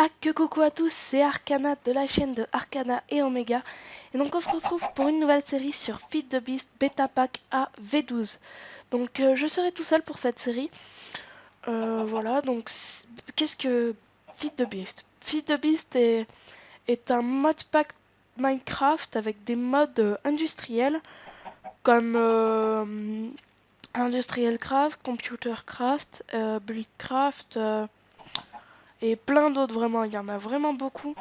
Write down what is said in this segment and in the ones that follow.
Ah que coucou à tous, c'est Arcana de la chaîne de Arcana et Omega. Et donc on se retrouve pour une nouvelle série sur Feed the Beast Beta Pack à V12. Donc je serai tout seul pour cette série. Voilà, donc qu'est-ce que Feed the Beast? Feed the Beast est un mod pack Minecraft avec des modes industriels comme Industrial Craft, Computer Craft, Buildcraft, et plein d'autres vraiment, il y en a vraiment beaucoup.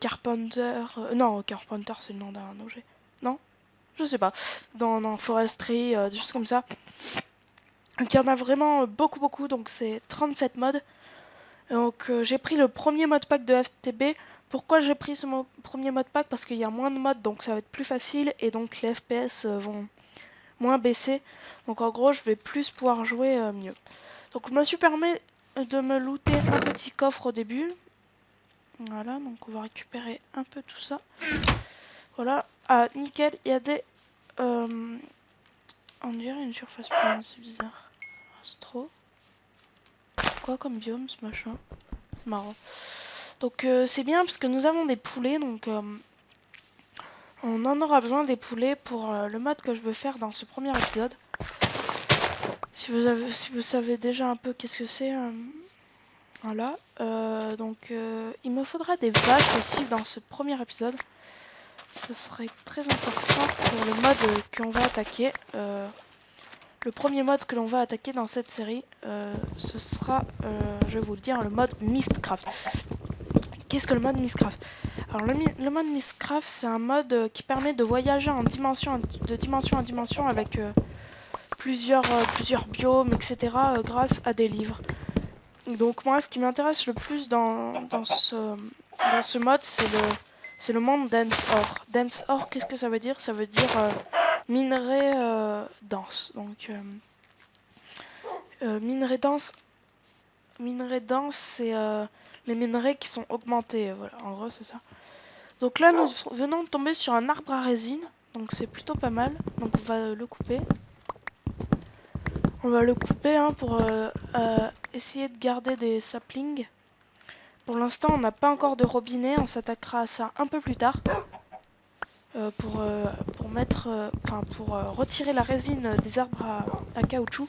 Carpenter, non, Carpenter c'est le nom d'un objet. Non, je sais pas. Dans Forestry, des choses comme ça. Donc il y en a vraiment beaucoup, donc c'est 37 modes. Donc j'ai pris le premier mode pack de FTB. Pourquoi j'ai pris ce premier mode pack? Parce qu'il y a moins de modes, donc ça va être plus facile, et donc les FPS vont moins baisser. Donc en gros, je vais plus pouvoir jouer mieux. Donc je me suis permis de me looter un petit coffre au début. Voilà, donc on va récupérer un peu tout ça. Voilà. Ah, nickel, il y a des... on dirait une surface plane, c'est bizarre. C'est trop. Quoi comme biome ce machin? C'est marrant. Donc c'est bien parce que nous avons des poulets, donc on en aura besoin des poulets pour le mode que je veux faire dans ce premier épisode. Si vous savez déjà un peu qu'est-ce que c'est, voilà. Donc il me faudra des vaches aussi dans ce premier épisode. Ce serait très important pour le mode qu'on va attaquer. Le premier mode que l'on va attaquer dans cette série, ce sera, je vais vous le dire, le mode Mistcraft. Qu'est-ce que le mode Mistcraft? Alors le mode Mistcraft, c'est un mode qui permet de voyager de dimension en dimension avec plusieurs biomes, etc. Grâce à des livres. Donc moi, ce qui m'intéresse le plus dans ce mode, c'est le monde Dancehall. Dancehall, qu'est-ce que ça veut dire? Ça veut dire minerai dense. Donc minerai dense, c'est les minerais qui sont augmentés. Voilà, en gros, c'est ça. Donc là, nous venons de tomber sur un arbre à résine. Donc c'est plutôt pas mal. Donc on va le couper. On va le couper pour essayer de garder des saplings. Pour l'instant, on n'a pas encore de robinet. On s'attaquera à ça un peu plus tard. Pour retirer la résine des arbres à caoutchouc.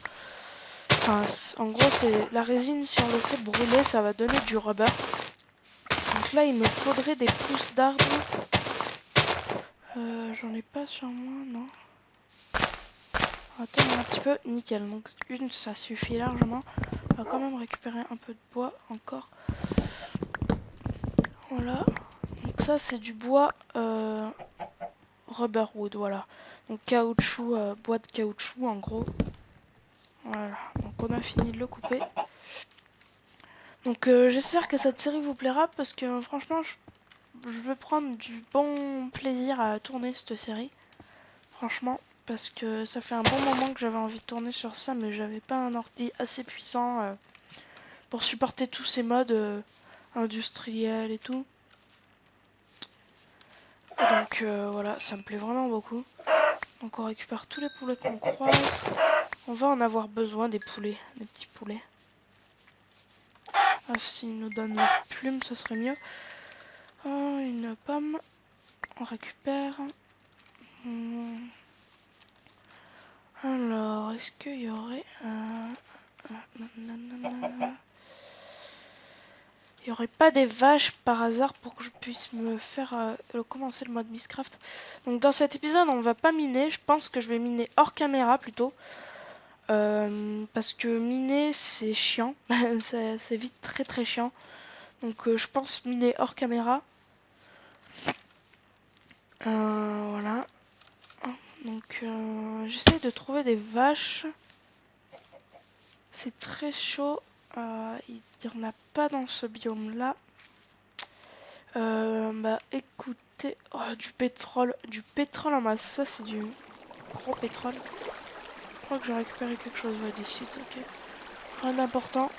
Enfin, en gros, c'est la résine, si on le fait brûler, ça va donner du rubber. Donc là, il me faudrait des pousses d'arbres. J'en ai pas sur moi, non. Attends un petit peu, nickel. Donc une, ça suffit largement. On va quand même récupérer un peu de bois encore. Voilà. Donc ça, c'est du bois rubber wood, voilà. Donc caoutchouc, bois de caoutchouc en gros. Voilà. Donc on a fini de le couper. Donc j'espère que cette série vous plaira parce que franchement, je veux prendre du bon plaisir à tourner cette série. Franchement, parce que ça fait un bon moment que j'avais envie de tourner sur ça, mais j'avais pas un ordi assez puissant pour supporter tous ces modes industriels et tout. Donc voilà, ça me plaît vraiment beaucoup. Donc on récupère tous les poulets qu'on croise. On va en avoir besoin des poulets, des petits poulets. Ah, s'ils nous donnent leurs plumes, ce serait mieux. Une pomme. On récupère. Alors, est-ce qu'il y aurait... il n'y aurait pas des vaches par hasard pour que je puisse me faire commencer le mode Mistcraft. Donc dans cet épisode, on va pas miner. Je pense que je vais miner hors caméra plutôt. Parce que miner, c'est chiant. C'est vite très chiant. Donc je pense miner hors caméra. Voilà. Donc j'essaie de trouver des vaches. C'est très chaud. Il n'y en a pas dans ce biome là. Bah écoutez, du pétrole en masse, ça c'est du gros pétrole. Je crois que j'ai récupéré quelque chose d'ici, ok. Rien d'important.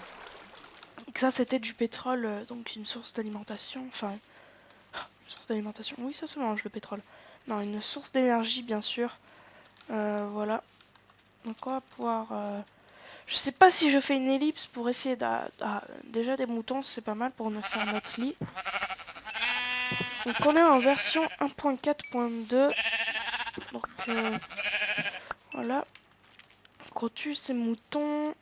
Ça c'était du pétrole, donc une source d'alimentation, enfin, une source d'alimentation, oui ça se mange le pétrole. Non, une source d'énergie bien sûr. Voilà. Donc on va pouvoir Je sais pas si je fais une ellipse pour essayer déjà des moutons, c'est pas mal pour nous faire notre lit. Donc on est en version 1.4.2. Donc voilà. Donc on tue ces moutons.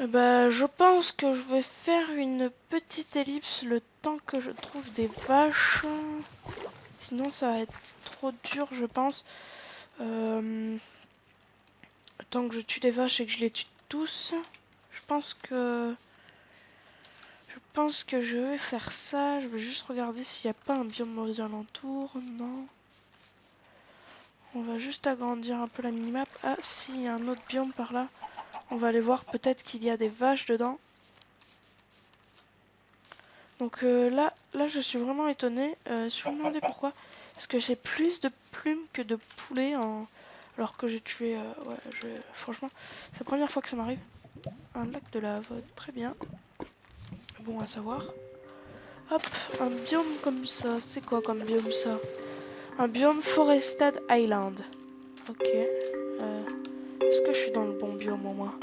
Je pense que je vais faire une petite ellipse le temps que je trouve des vaches. Sinon ça va être trop dur je pense. Le temps que je tue des vaches et que je les tue tous. Je pense que je vais faire ça. Je vais juste regarder s'il n'y a pas un biome aux alentours. Non. On va juste agrandir un peu la minimap. Ah si, il y a un autre biome par là. On va aller voir, peut-être qu'il y a des vaches dedans. Donc là je suis vraiment étonnée. Je me demandais pourquoi. Parce que j'ai plus de plumes que de poulets alors que j'ai tué... franchement, c'est la première fois que ça m'arrive. Un lac de lave, très bien. Bon à savoir. Hop, un biome comme ça. C'est quoi comme biome ça? Un biome Forested Island. Ok. Est-ce que je suis dans le bon biome au moins?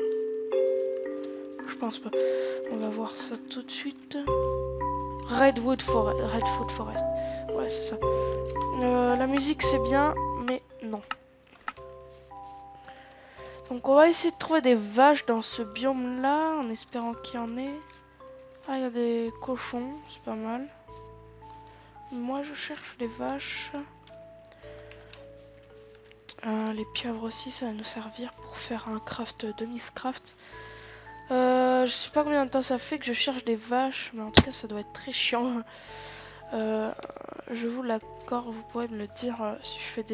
Je pense pas. On va voir ça tout de suite. Redwood Forest. Ouais, c'est ça. La musique c'est bien, mais non. Donc on va essayer de trouver des vaches dans ce biome là, en espérant qu'il y en ait. Ah, il y a des cochons, c'est pas mal. Moi je cherche les vaches. Les pieuvres aussi, ça va nous servir pour faire un craft de Mistcraft. Je sais pas combien de temps ça fait que je cherche des vaches, mais en tout cas ça doit être très chiant. Je vous l'accorde, vous pourrez me le dire si je fais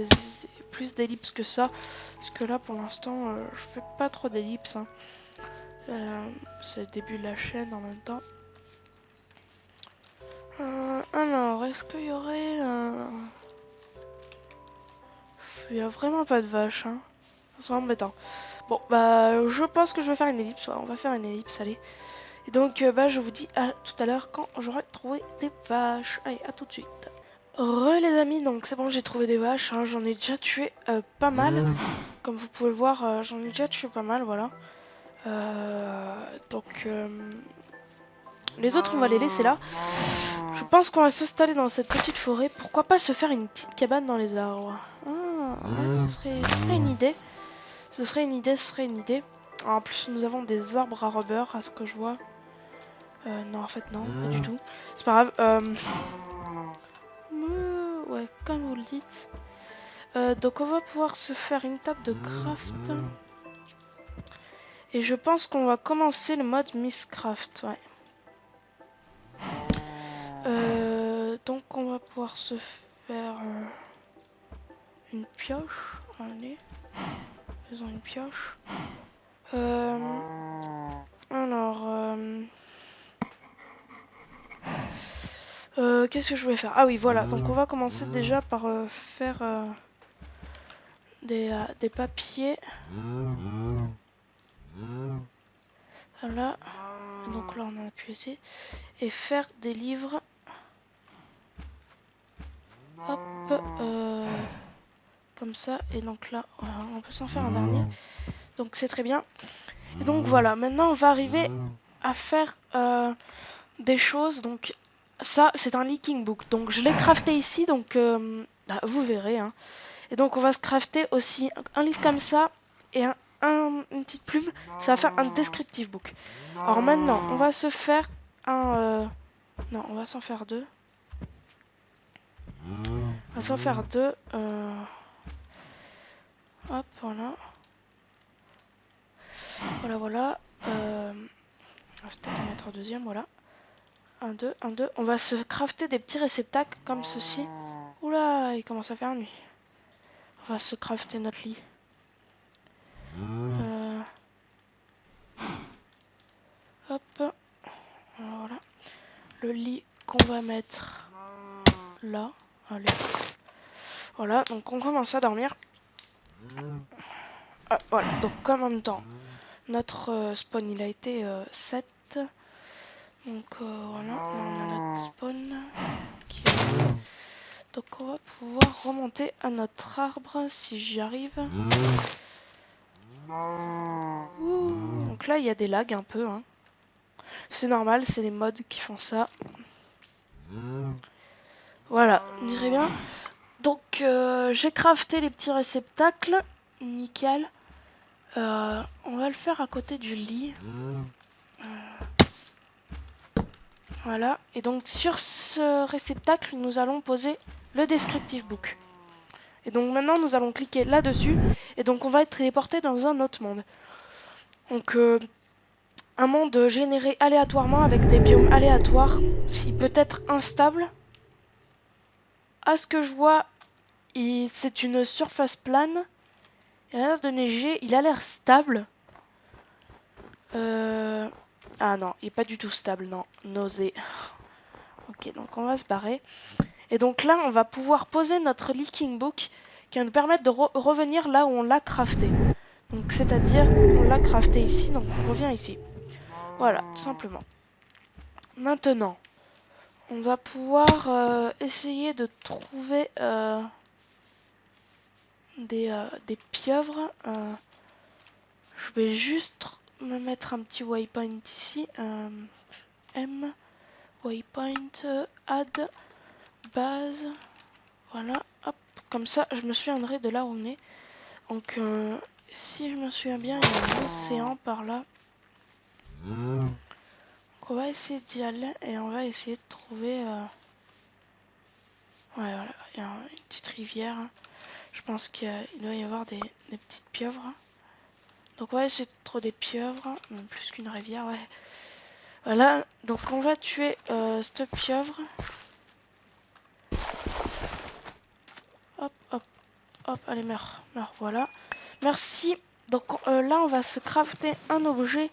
plus d'ellipses que ça. Parce que là pour l'instant je fais pas trop d'ellipses. Hein. C'est le début de la chaîne en même temps. Alors, est-ce qu'il y aurait... Il n'y a vraiment pas de vaches. Hein. C'est embêtant. Bon, je pense que je vais faire une ellipse. Ouais, on va faire une ellipse, allez. Et donc, je vous dis à tout à l'heure quand j'aurai trouvé des vaches. Allez, à tout de suite. Les amis, donc c'est bon, j'ai trouvé des vaches. Hein. J'en ai déjà tué pas mal. Comme vous pouvez le voir, j'en ai déjà tué pas mal, voilà. Les autres, on va les laisser là. Je pense qu'on va s'installer dans cette petite forêt. Pourquoi pas se faire une petite cabane dans les arbres? Ouais, ce serait une idée. Ce serait une idée. En plus, nous avons des arbres à rubber, à ce que je vois. Non, en fait, non, pas du tout. C'est pas grave. Ouais, comme vous le dites. Donc, on va pouvoir se faire une table de craft. Et je pense qu'on va commencer le mode Mistcraft, ouais. Donc on va pouvoir se faire une pioche. Allez, faisons une pioche. Qu'est-ce que je voulais faire? Ah oui, voilà. Donc on va commencer déjà par faire des papiers. Voilà. Donc là on en a pu essayer. Et faire des livres. Hop. Comme ça. Et donc là, on peut s'en faire un dernier. Donc c'est très bien. Et donc voilà, maintenant on va arriver à faire des choses. Donc ça, c'est un leaking book. Donc je l'ai crafté ici, donc vous verrez. Hein. Et donc on va se crafter aussi un livre comme ça et une petite plume. Ça va faire un descriptive book. Alors maintenant, on va se faire un... non, on va s'en faire deux. On va s'en faire deux. Hop, voilà. Voilà. On va peut-être en mettre un deuxième, voilà. Un, deux. On va se crafter des petits réceptacles comme ceci. Oula, il commence à faire nuit. On va se crafter notre lit. Hop. Voilà. Le lit qu'on va mettre là. Allez. Voilà, donc on commence à dormir. Voilà, donc comme en même temps, notre spawn il a été 7. Donc voilà, on a notre spawn qui est... Donc on va pouvoir remonter à notre arbre si j'y arrive. Ouh. Donc là, il y a des lags un peu. Hein. C'est normal, c'est les mods qui font ça. Voilà, on dirait bien. Donc, j'ai crafté les petits réceptacles. Nickel. On va le faire à côté du lit. Voilà. Et donc, sur ce réceptacle, nous allons poser le descriptive book. Et donc, maintenant, nous allons cliquer là-dessus. Et donc, on va être téléporté dans un autre monde. Donc, un monde généré aléatoirement avec des biomes aléatoires, qui peut être instable. À ce que je vois, c'est une surface plane. Il a l'air de neiger, il a l'air stable. Ah non, il est pas du tout stable, non. Nausée. Ok, donc on va se barrer. Et donc là, on va pouvoir poser notre leaking book qui va nous permettre de revenir là où on l'a crafté. Donc c'est-à-dire, on l'a crafté ici, donc on revient ici. Voilà, tout simplement. Maintenant, on va pouvoir essayer de trouver des pieuvres. Je vais juste me mettre un petit waypoint ici. M, waypoint, add, base. Voilà, hop. Comme ça, je me souviendrai de là où on est. Donc, si je me souviens bien, il y a un océan par là. Donc, on va essayer d'y aller et on va essayer de trouver... Ouais, voilà, il y a une petite rivière. Je pense qu'il doit y avoir des petites pieuvres. Donc on va essayer de trouver des pieuvres, plus qu'une rivière, ouais. Voilà, donc on va tuer cette pieuvre. Hop, hop, hop, allez, meurs, meurs, voilà. Merci. Donc là, on va se crafter un objet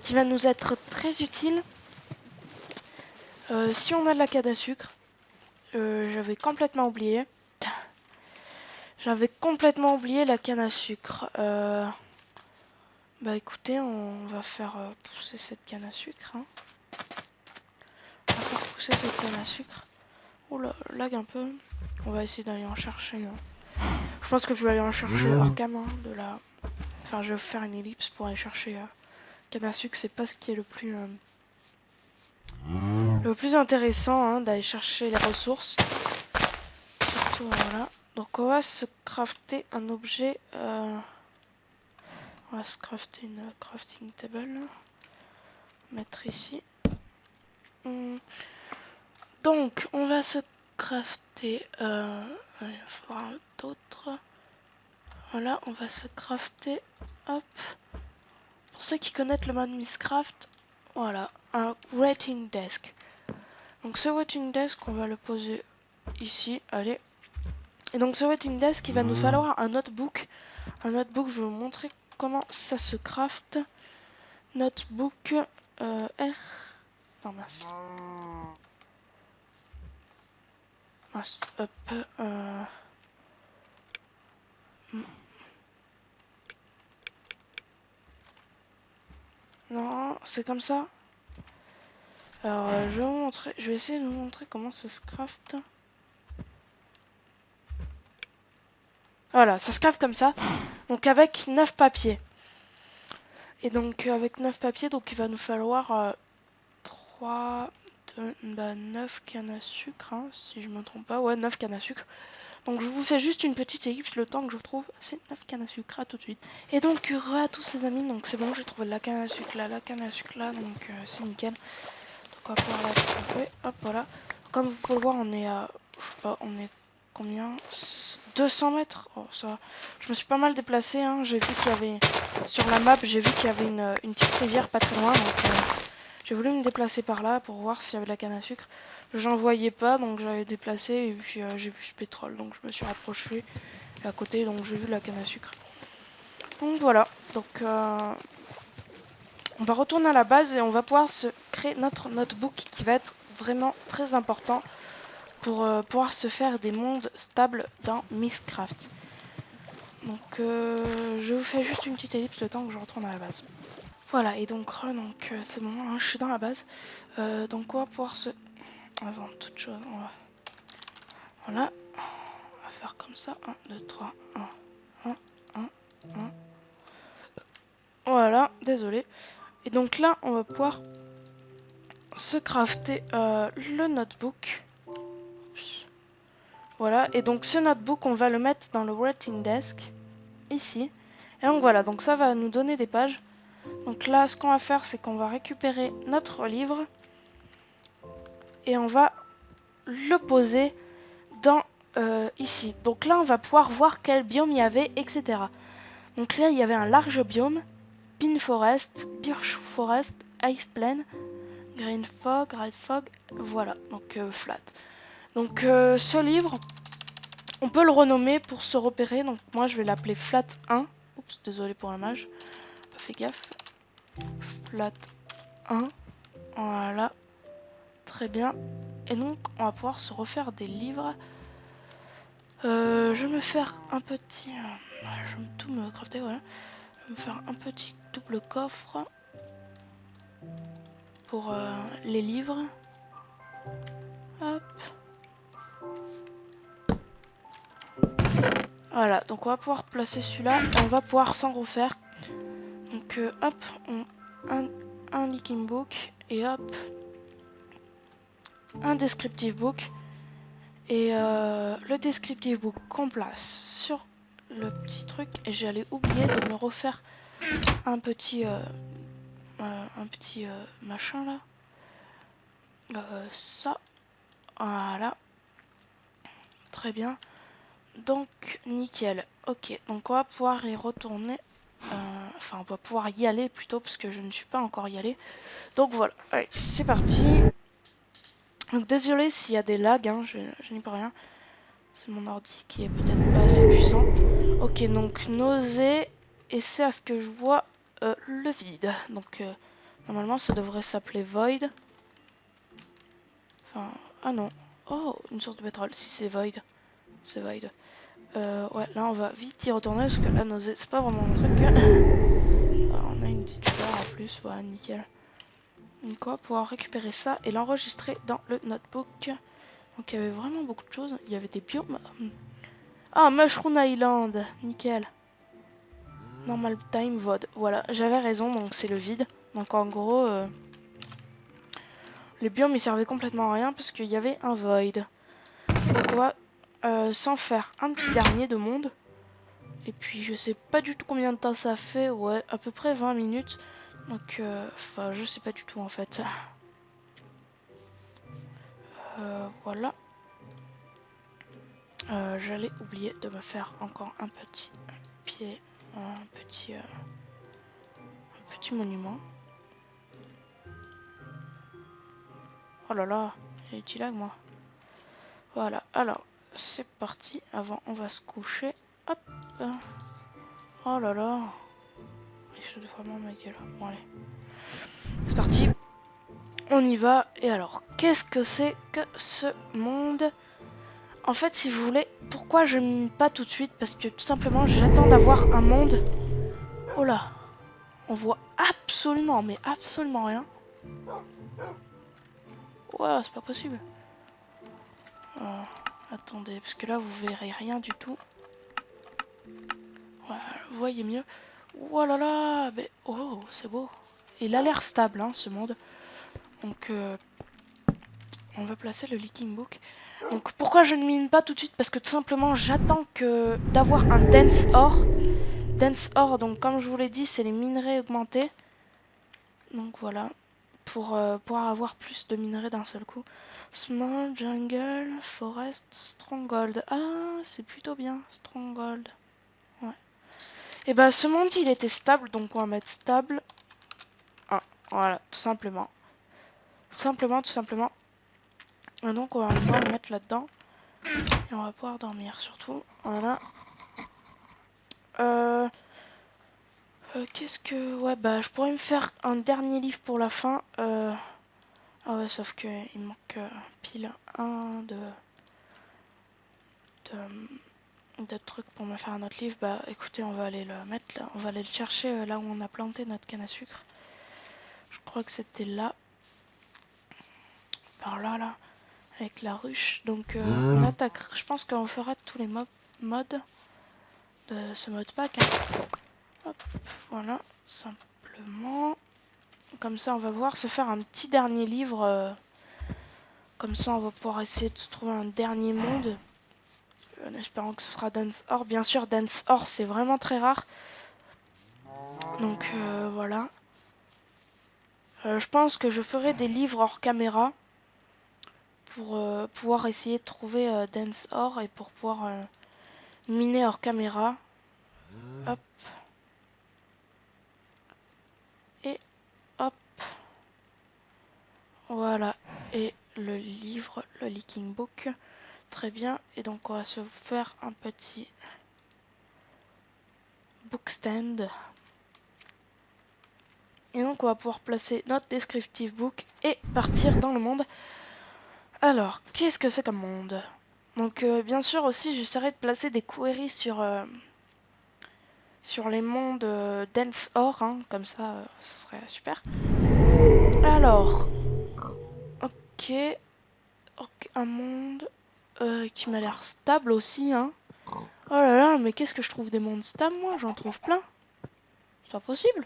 qui va nous être très utile. Si on a de la canne à sucre, j'avais complètement oublié. J'avais complètement oublié la canne à sucre. Bah écoutez, on va faire pousser cette canne à sucre. Hein. On va faire pousser cette canne à sucre. Oula, lag un peu. On va essayer d'aller en chercher. Je pense que je vais aller en chercher hors cam. Hein, Enfin, je vais faire une ellipse pour aller chercher canne à sucre. C'est pas ce qui est le plus intéressant hein, d'aller chercher les ressources. Surtout, voilà. Donc on va se crafter un objet. On va se crafter une crafting table. Mettre ici. Donc, on va se crafter. Il faudra d'autres. Voilà, on va se crafter. Hop. Pour ceux qui connaissent le mode Misscraft, voilà, un waiting desk. Donc, ce waiting desk, on va le poser ici. Allez. Et donc, ce waiting desk, il va nous falloir un notebook. Un notebook, je vais vous montrer comment ça se craft. Notebook R. Non, mince. Hop. Non, c'est comme ça. Alors, je vais essayer de vous montrer comment ça se craft. Voilà, ça se craft comme ça. Donc avec 9 papiers. Et donc avec 9 papiers, donc il va nous falloir 9 cannes à sucre, hein, si je me trompe pas. Ouais, 9 cannes à sucre. Donc je vous fais juste une petite ellipse le temps que je trouve ces 9 cannes à sucre, à tout de suite. Et donc à tous les amis, donc c'est bon, j'ai trouvé la canne à sucre là, la canne à sucre là, donc c'est nickel. Donc on va pouvoir la couper, hop voilà. Comme vous pouvez le voir, on est à, je sais pas, on est combien 200 mètres. Oh, ça, je me suis pas mal déplacé, hein. J'ai vu qu'il y avait, sur la map, j'ai vu qu'il y avait une petite rivière pas très loin, donc j'ai voulu me déplacer par là pour voir s'il y avait de la canne à sucre. J'en voyais pas, donc j'avais déplacé et puis j'ai vu ce pétrole, donc je me suis rapproché à côté, donc j'ai vu la canne à sucre. Donc voilà, donc on va retourner à la base et on va pouvoir se créer notre notebook qui va être vraiment très important pour pouvoir se faire des mondes stables dans Mistcraft. Donc je vous fais juste une petite ellipse le temps que je retourne à la base. Voilà, et donc c'est bon, hein, je suis dans la base. Donc on va pouvoir se... Avant toute chose, voilà. On va faire comme ça. 1, 2, 3. 1, 1, 1, 1. Voilà, désolé. Et donc là, on va pouvoir se crafter le notebook. Voilà, et donc ce notebook, on va le mettre dans le writing desk, ici. Et donc voilà, donc ça va nous donner des pages. Donc là, ce qu'on va faire, c'est qu'on va récupérer notre livre et on va le poser dans ici. Donc là, on va pouvoir voir quel biome il y avait, etc. Donc là, il y avait un large biome, Pine Forest, Birch Forest, Ice Plain, Green Fog, Red Fog, voilà, donc flat. Donc ce livre, on peut le renommer pour se repérer. Donc moi, je vais l'appeler Flat 1. Oups, désolé pour l'image, pas fait gaffe. Flat 1, voilà, très bien. Et donc, on va pouvoir se refaire des livres. Je vais me faire un petit... je vais tout me crafter, voilà. Je vais me faire un petit double coffre pour les livres. Hop. Voilà, donc on va pouvoir placer celui-là et on va pouvoir s'en refaire. Donc hop, un leaking book et hop, un descriptive book. Et le descriptive book qu'on place sur le petit truc. Et j'allais oublier de me refaire un petit machin là. Ça, voilà, très bien. Donc nickel. Ok, donc on va pouvoir y retourner. Enfin, on va pouvoir y aller plutôt parce que je ne suis pas encore y allé. Donc voilà, allez, c'est parti. Donc désolé s'il y a des lags, hein, je n'y peux rien. C'est mon ordi qui est peut-être pas assez puissant. Ok, donc nausée. Et c'est à ce que je vois le vide. Donc normalement ça devrait s'appeler void. Enfin, ah non. Oh, une source de pétrole. Si c'est void. C'est void. Ouais, là on va vite y retourner parce que la nausée c'est pas vraiment mon truc. Alors, on a une petite fleur en plus, voilà, nickel. Donc on va pouvoir récupérer ça et l'enregistrer dans le notebook. Donc il y avait vraiment beaucoup de choses. Il y avait des biomes. Ah, Mushroom Island, nickel. Normal time VOD. Voilà, j'avais raison, donc c'est le vide. Donc en gros, les biomes ils servaient complètement à rien parce qu'il y avait un void. Donc on va s'en faire un petit dernier de monde. Et puis je sais pas du tout combien de temps ça fait. Ouais, à peu près 20 minutes. Donc, enfin, je sais pas du tout en fait. Voilà. J'allais oublier de me faire encore un petit pied, un petit monument. Oh là là, il y a des petits lags moi. Voilà, alors c'est parti. Avant, on va se coucher. Hop. Oh là là. Il se vraiment ma gueule. Bon allez. C'est parti. On y va. Et alors, qu'est-ce que c'est que ce monde? En fait, si vous voulez, pourquoi je mine pas tout de suite? Parce que tout simplement, j'attends d'avoir un monde. Oh là. On voit absolument, mais absolument rien. Ouais, c'est pas possible. Attendez, parce que là, vous verrez rien du tout. Voilà, vous voyez mieux. Oh là là, mais oh, c'est beau. Il a l'air stable, hein, ce monde. Donc, on va placer le leaking book. Donc, pourquoi je ne mine pas tout de suite? Parce que tout simplement, j'attends que d'avoir un dense ore. Dense ore, donc comme je vous l'ai dit, c'est les minerais augmentés. Donc voilà, pour pouvoir avoir plus de minerais d'un seul coup. Small jungle, forest, stronghold. Ah, c'est plutôt bien, stronghold. Ouais. Et bah, ce monde, il était stable, donc on va mettre stable. Ah, voilà, tout simplement. Tout simplement. Et donc, on va pouvoir le mettre là-dedans. Et on va pouvoir dormir, surtout. Voilà. Qu'est-ce que... Ouais, bah, je pourrais me faire un dernier livre pour la fin. Ah ouais, sauf que il manque pile un de trucs pour me faire un autre livre. Bah, écoutez, on va aller le mettre là. On va aller le chercher là où on a planté notre canne à sucre. Je crois que c'était là. Par là, là. Avec la ruche. Donc, on attaque. Je pense qu'on fera tous les modes de ce mode pack. Hein. Hop, voilà, simplement. Comme ça, on va voir se faire un petit dernier livre. Comme ça, on va pouvoir essayer de se trouver un dernier monde. En espérant que ce sera Dance Or. Bien sûr, Dance Or, c'est vraiment très rare. Donc, voilà. Je pense que je ferai des livres hors caméra. Pour pouvoir essayer de trouver Dance Or et pour pouvoir miner hors caméra. Hop. Et hop. Voilà. Et le livre, le Leaking Book. Très bien. Et donc on va se faire un petit bookstand. Et donc on va pouvoir placer notre descriptive book et partir dans le monde. Alors, qu'est-ce que c'est comme monde? Donc bien sûr aussi j'essaierai de placer des queries sur les mondes Dance Or, hein, comme ça, ce serait super. Alors, ok, un monde qui m'a l'air stable aussi, hein. Oh là là, mais qu'est-ce que je trouve des mondes stables, moi? J'en trouve plein. C'est pas possible.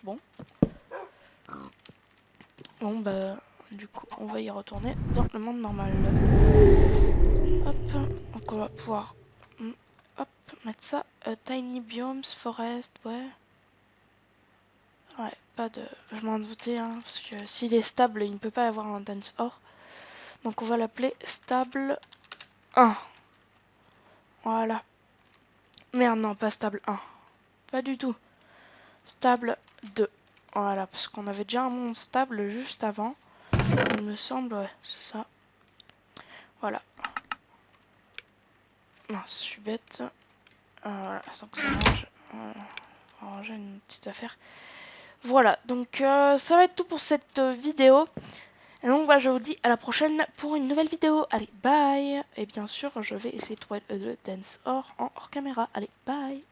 Bon. Bon, bah, du coup, on va y retourner dans le monde normal. Hop, donc on va pouvoir, hop, mettre ça. Tiny biomes, forest, ouais. Ouais, pas de... Je m'en doutais, hein, parce que s'il est stable, il ne peut pas avoir un Dance Or. Donc on va l'appeler stable 1. Voilà. Merde, non, pas stable 1. Pas du tout. Stable 2. Voilà, parce qu'on avait déjà un monde stable juste avant. Il me semble, ouais, c'est ça. Voilà. Non, je suis bête. Voilà, sans que ça range. On va ranger une petite affaire. Voilà, donc ça va être tout pour cette vidéo. Et donc bah, je vous dis à la prochaine pour une nouvelle vidéo. Allez, bye. Et bien sûr, je vais essayer de trouver le Dance Or en hors caméra. Allez, bye.